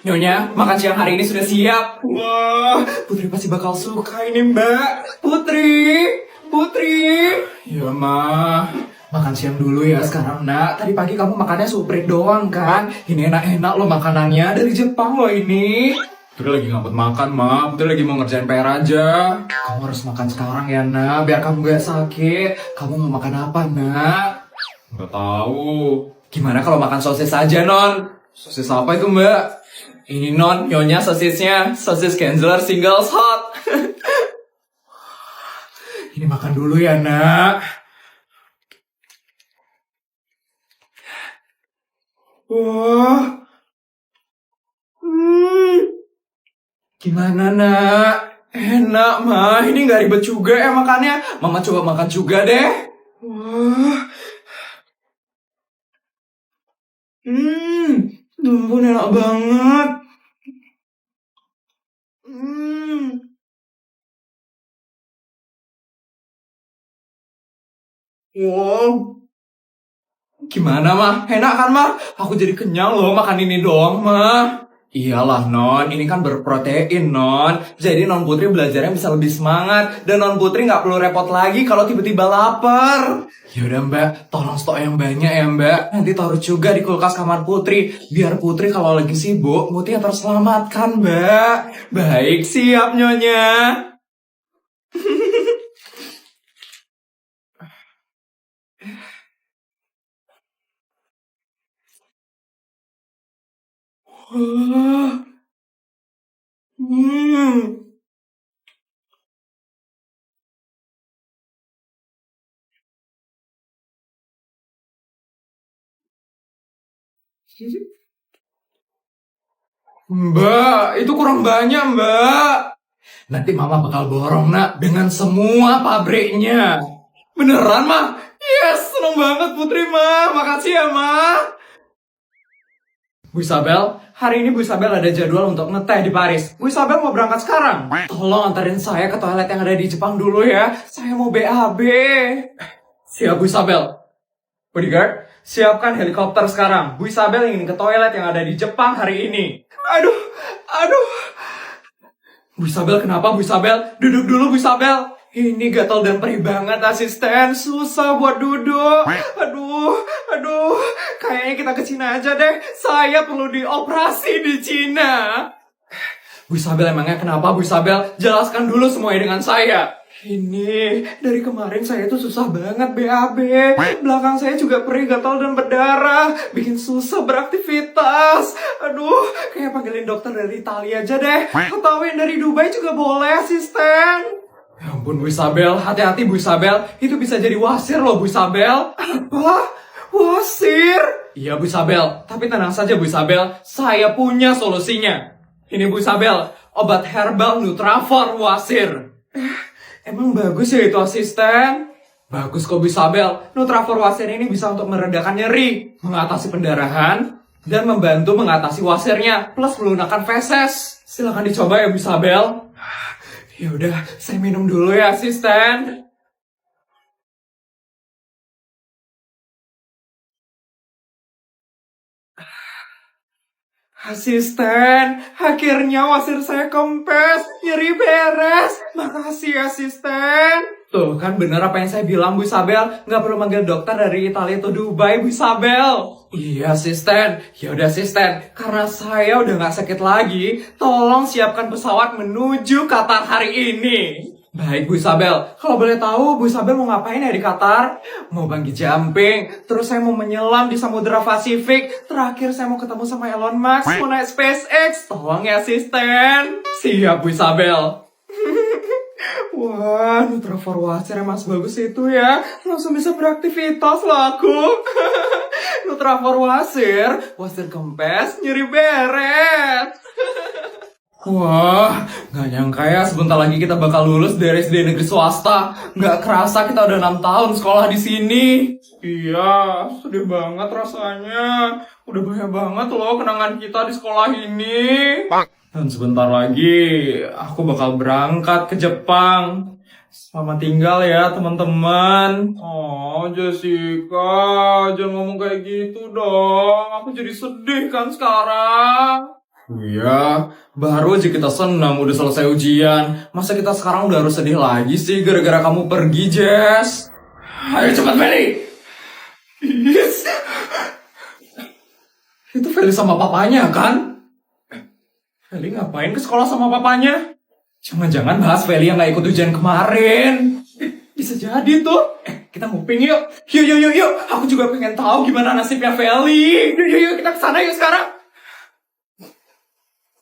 Nyonya, makan siang hari ini sudah siap. Wah, Putri pasti bakal suka ini, Mbak. Putri. Ya, Ma. Makan siang dulu ya sekarang, Nak. Tadi pagi kamu makannya suprit doang, kan? Ini enak-enak loh makanannya. Dari Jepang loh ini. Putri lagi ngambek makan, Ma. Putri lagi mau ngerjain PR aja. Kamu harus makan sekarang ya, Nak. Biar kamu gak sakit. Kamu mau makan apa, Nak? Gak tahu. Gimana kalau makan sosis aja, Non? Sosis apa itu, Mbak? Ini Non, Nyonya sosisnya. Sosis Gensler Singles Hot. Ini makan dulu ya, Nak. Wah. Gimana, Nak? Enak, Ma. Ini nggak ribet juga ya makannya. Mama coba makan juga deh. Wah. Ampun, enak banget. Wow. Gimana, Mah? Enak kan, Mah? Aku jadi kenyang loh makan ini doang, Mah. Iyalah, Non. Ini kan berprotein, Non. Jadi Non Putri belajarnya bisa lebih semangat. Dan Non Putri nggak perlu repot lagi kalau tiba-tiba lapar. Yaudah, Mbak. Tolong stok yang banyak ya, Mbak. Nanti taruh juga di kulkas kamar Putri. Biar Putri kalau lagi sibuk, Putri terselamatkan, Mbak. Baik, siap, Nyonya. Wah. Mbak, itu kurang banyak, Mbak. Nanti Mama bakal borong, Nak, dengan semua pabriknya. Beneran, Ma? Yes, seneng banget Putri, Ma. Makasih ya, Ma. Bu Isabel, hari ini Bu Isabel ada jadwal untuk ngeteh di Paris. Bu Isabel mau berangkat sekarang. Tolong antarin saya ke toilet yang ada di Jepang dulu ya. Saya mau BAB. Siap, Bu Isabel. Bodyguard, siapkan helikopter sekarang. Bu Isabel ingin ke toilet yang ada di Jepang hari ini. Aduh. Bu Isabel, kenapa Bu Isabel? Duduk dulu Bu Isabel. Ini gatal dan perih banget asisten. Susah buat duduk. Aduh. Kayaknya kita ke Cina aja deh. Saya perlu dioperasi di Cina. Bu Isabel, emangnya kenapa Bu Isabel? Jelaskan dulu semuanya dengan saya. Ini, dari kemarin saya tuh susah banget BAB. Belakang saya juga perih, gatal, dan berdarah. Bikin susah beraktivitas. Aduh, kayak panggilin dokter dari Italia aja deh. Atau yang dari Dubai juga boleh, asisten. Ya ampun, Bu Isabel. Hati-hati, Bu Isabel. Itu bisa jadi wasir loh, Bu Isabel. Apa? Wasir? Iya, Bu Isabel. Tapi tenang saja, Bu Isabel. Saya punya solusinya. Ini, Bu Isabel. Obat herbal Nutrafor wasir. Emang bagus ya itu asisten? Bagus kok Bu Isabel. Nutrafor wasir ini bisa untuk meredakan nyeri, mengatasi pendarahan, dan membantu mengatasi wasirnya, plus melunakkan feses. Silahkan dicoba ya Bu Isabel. Ya udah, saya minum dulu ya asisten. Asisten, akhirnya wasir saya kempes, nyeri beres. Makasih asisten. Tuh kan bener apa yang saya bilang Bu Isabel. Nggak perlu manggil dokter dari Italia atau Dubai Bu Isabel. Iya asisten, yaudah asisten. Karena saya udah nggak sakit lagi, tolong siapkan pesawat menuju Qatar hari ini. Baik Bu Isabel, kalau boleh tahu Bu Isabel mau ngapain ya di Qatar? Mau bungee jumping, terus saya mau menyelam di Samudra Pasifik, terakhir saya mau ketemu sama Elon Musk, mau naik SpaceX, tolong ya asisten. Siap Bu Isabel. Wah, Nutrafor wasir emang sebagus itu ya. Langsung bisa beraktivitas loh aku. Nutrafor wasir kempes, nyeri beres. Wah, gak nyangka ya sebentar lagi kita bakal lulus dari SD negeri swasta. Gak kerasa kita udah 6 tahun sekolah di sini. Iya, sedih banget rasanya. Udah banyak banget loh kenangan kita di sekolah ini. Dan sebentar lagi aku bakal berangkat ke Jepang. Selamat tinggal ya teman-teman. Oh Jessica, jangan ngomong kayak gitu dong. Aku jadi sedih kan sekarang. Iya, baru aja kita senang udah selesai ujian. Masa kita sekarang udah harus sedih lagi sih gara-gara kamu pergi, Jess? Ayo cepat, Feli! Yes! Itu Feli sama papanya, kan? Feli ngapain ke sekolah sama papanya? Jangan-jangan bahas Feli yang gak ikut ujian kemarin. Bisa jadi tuh. Kita nguping yuk. Yuk. Aku juga pengen tahu gimana nasibnya Feli. Yuk, kita kesana yuk sekarang.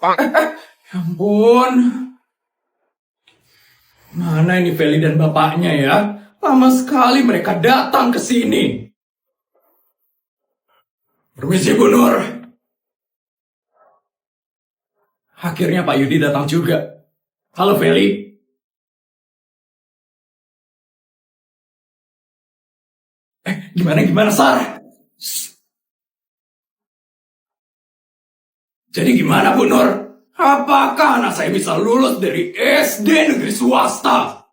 Ya ampun. Mana ini Feli dan bapaknya ya? Lama sekali mereka datang ke sini. Permisi, Bu Nur. Akhirnya Pak Yudi datang juga. Halo, Feli. Gimana, Sar? Jadi gimana, Bu Nur? Apakah anak saya bisa lulus dari SD negeri swasta?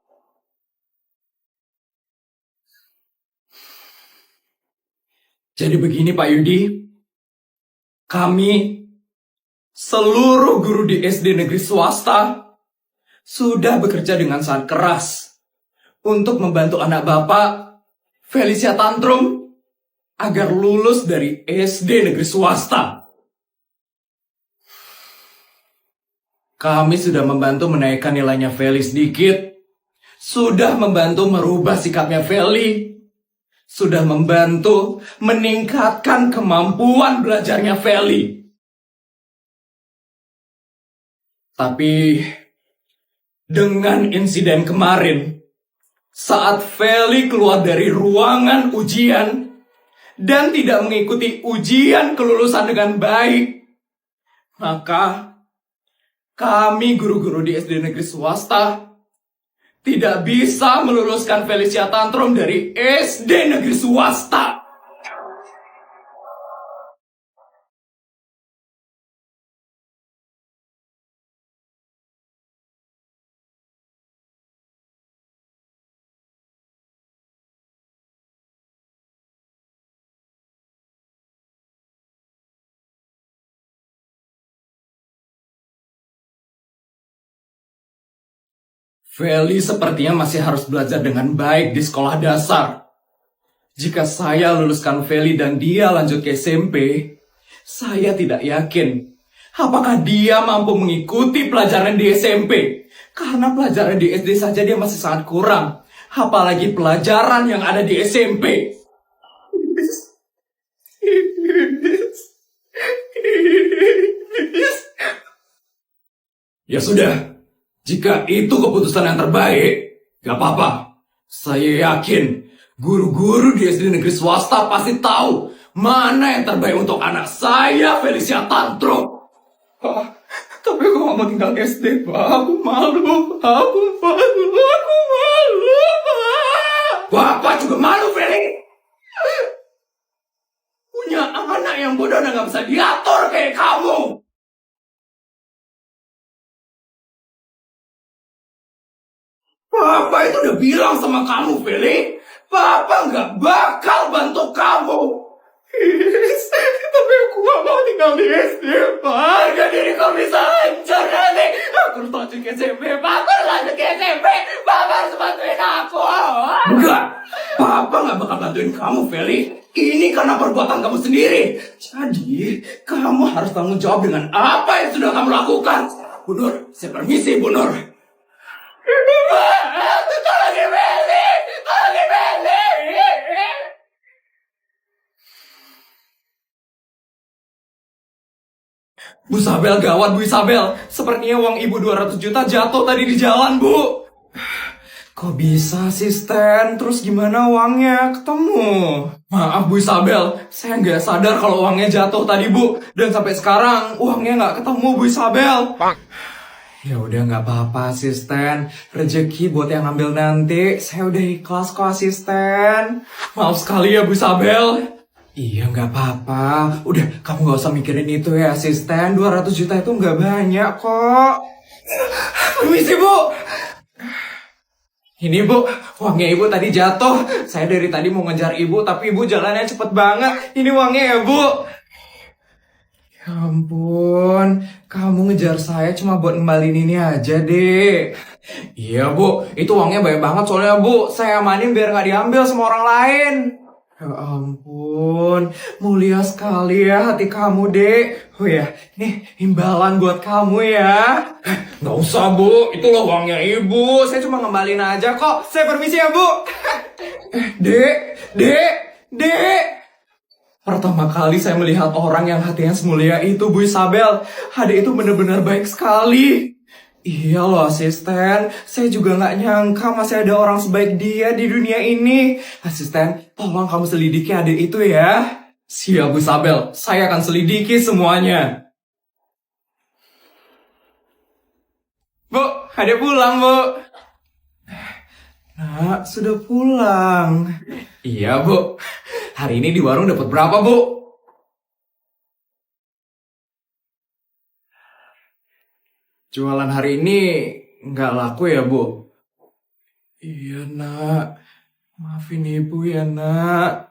Jadi begini, Pak Yudi. Kami, seluruh guru di SD negeri swasta, sudah bekerja dengan sangat keras untuk membantu anak Bapak, Felicia Tantrum, agar lulus dari SD negeri swasta. Kami sudah membantu menaikkan nilainya Feli sedikit. Sudah membantu merubah sikapnya Feli. Sudah membantu meningkatkan kemampuan belajarnya Feli. Tapi dengan insiden kemarin, saat Feli keluar dari ruangan ujian dan tidak mengikuti ujian kelulusan dengan baik, maka kami guru-guru di SD negeri swasta tidak bisa meluluskan Felicia Tantrum dari SD negeri swasta. Feli sepertinya masih harus belajar dengan baik di sekolah dasar. Jika saya luluskan Feli dan dia lanjut ke SMP, saya tidak yakin apakah dia mampu mengikuti pelajaran di SMP. Karena pelajaran di SD saja dia masih sangat kurang. Apalagi pelajaran yang ada di SMP. Ya sudah. Jika itu keputusan yang terbaik, gak apa-apa. Saya yakin guru-guru di SD negeri swasta pasti tahu mana yang terbaik untuk anak saya, Felicia Tantrum. Pak, tapi aku gak mau tinggal di SD, Pak. Aku malu, Pak. Aku malu, Pak. Bapak juga malu, Feli. Punya anak yang bodoh dan gak bisa diatur kayak kamu. Papa itu udah bilang sama kamu, Feli. Papa nggak bakal bantu kamu. Tapi aku gak mau tinggal di SD, Pak. Harga diri kau bisa hancur nanti. Aku harus lanjut ke SMP, Pak. Aku harus lanjut ke SMP. Papa harus bantuin aku. Enggak. Papa nggak bakal bantuin kamu, Feli. Ini karena perbuatan kamu sendiri. Jadi, kamu harus tanggung jawab dengan apa yang sudah kamu lakukan. Bu Nur, saya permisi, Bu Nur. Bu Isabel, gawat Bu Isabel. Sepertinya uang ibu 200 juta jatuh tadi di jalan, Bu. Kok bisa, asisten? Terus gimana uangnya? Ketemu. Maaf Bu Isabel, saya nggak sadar kalau uangnya jatuh tadi, Bu. Dan sampai sekarang uangnya nggak ketemu, Bu Isabel. Ya udah nggak apa-apa, asisten. Rezeki buat yang ambil nanti. Saya udah ikhlas kok, asisten. Maaf sekali ya Bu Isabel. Iya, nggak apa-apa. Udah, kamu nggak usah mikirin itu ya, asisten. 200 juta itu nggak banyak kok. Permisi, Bu. Ini, Bu. Uangnya Ibu tadi jatuh. Saya dari tadi mau ngejar Ibu, tapi Ibu jalannya cepet banget. Ini uangnya ya, Bu. Ya Ya ampun, kamu ngejar saya cuma buat ngembalin ini aja, Dek. Iya, Bu. Itu uangnya banyak banget soalnya, Bu. Saya amanin biar nggak diambil sama orang lain. Ya ampun, mulia sekali ya hati kamu, Dek. Oh ya, nih imbalan buat kamu ya. Nggak usah, Bu. Itu loh uangnya Ibu. Saya cuma ngembalin aja kok. Saya permisi ya, Bu. Dek, Dek, Dek. Pertama kali saya melihat orang yang hatinya semulia itu, Bu Isabel. Adek itu benar-benar baik sekali. Iya loh asisten, saya juga nggak nyangka masih ada orang sebaik dia di dunia ini. Asisten, tolong kamu selidiki adik itu ya. Siap Bu Isabel, saya akan selidiki semuanya. Bu, adik pulang Bu. Nah, sudah pulang. Iya Bu, hari ini di warung dapat berapa Bu? Jualan hari ini nggak laku ya, Bu? Iya, Nak. Maafin Ibu ya, Nak.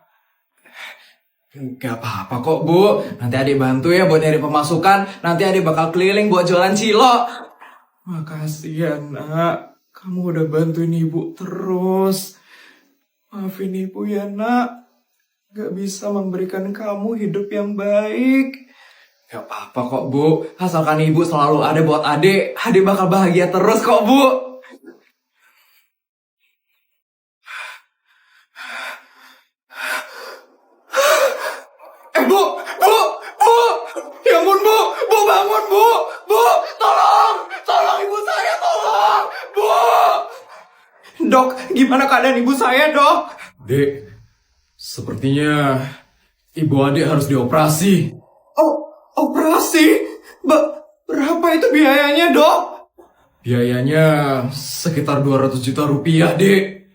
Nggak apa-apa kok, Bu. Nanti adik bantu ya buat nyari pemasukan. Nanti adik bakal keliling buat jualan cilok. Makasih ya, Nak. Kamu udah bantuin Ibu terus. Maafin Ibu ya, Nak. Nggak bisa memberikan kamu hidup yang baik. Gak apa-apa kok, Bu. Asalkan Ibu selalu ada buat adik, adik bakal bahagia terus kok, Bu. Bu, Bu, Bu. Ya ampun, Bu. Bu, bangun, Bu. Bu, tolong. Tolong Ibu saya, tolong. Bu. Dok, gimana keadaan Ibu saya, Dok? Dek, sepertinya Ibu adik harus dioperasi. Oh, operasi? Berapa itu biayanya, Dok? Biayanya sekitar 200 juta rupiah, Dek.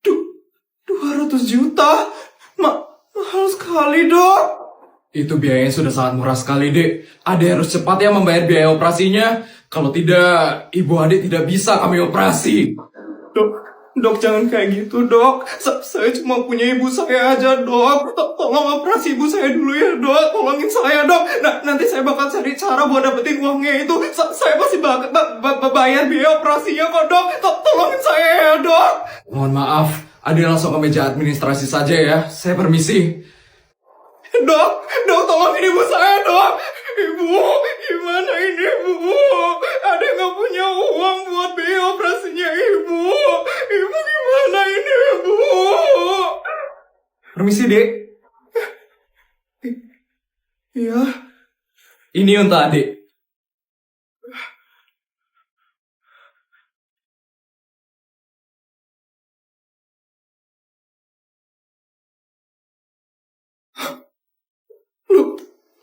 200 juta? Mahal sekali, Dok. Itu biayanya sudah sangat murah sekali, Dek. Adik harus cepat ya membayar biaya operasinya. Kalau tidak, Ibu adik tidak bisa kami operasi. Dok, jangan kayak gitu, Dok. Saya cuma punya ibu saya aja, Dok. Tolong operasi ibu saya dulu ya, Dok. Tolongin saya, Dok. Nanti saya bakal cari cara buat dapetin uangnya itu. Saya pasti bayar biaya operasinya kok, Dok. Tolongin saya ya, Dok. Mohon maaf, Ade langsung ke meja administrasi saja ya. Saya permisi. Dok, tolongin ibu saya, Dok. Ibu, gimana ini, Bu? Ada nggak punya uang buat biaya operasinya Ibu? Ibu gimana ini, Bu? Permisi, Dek. Iya. Ini untuk adik.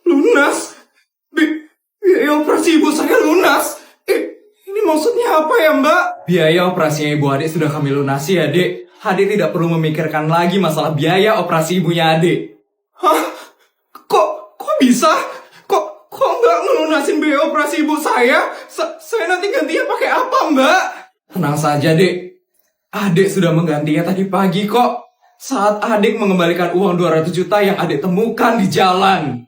Lunas? Biaya operasi ibu saya lunas? Ini maksudnya apa ya, Mbak? Biaya operasinya ibu adik sudah kami lunasi ya, Dek. Adik tidak perlu memikirkan lagi masalah biaya operasi ibunya adik. Hah? Kok bisa? Kok nggak ngelunasin biaya operasi ibu saya? Saya nanti gantinya pakai apa, Mbak? Tenang saja, Dek. Adik sudah menggantinya tadi pagi kok. Saat adik mengembalikan uang 200 juta yang adik temukan di jalan.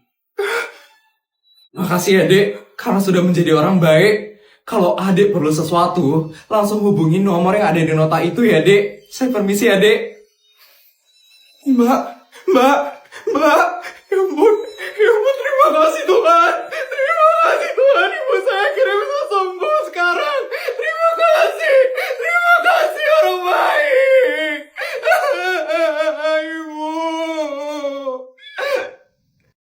Makasih ya, Dek, karena sudah menjadi orang baik. Kalau adik perlu sesuatu, langsung hubungi nomor yang ada di nota itu ya, Dek. Saya permisi ya, Dek. Mbak. Ya ampun, terima kasih Tuhan.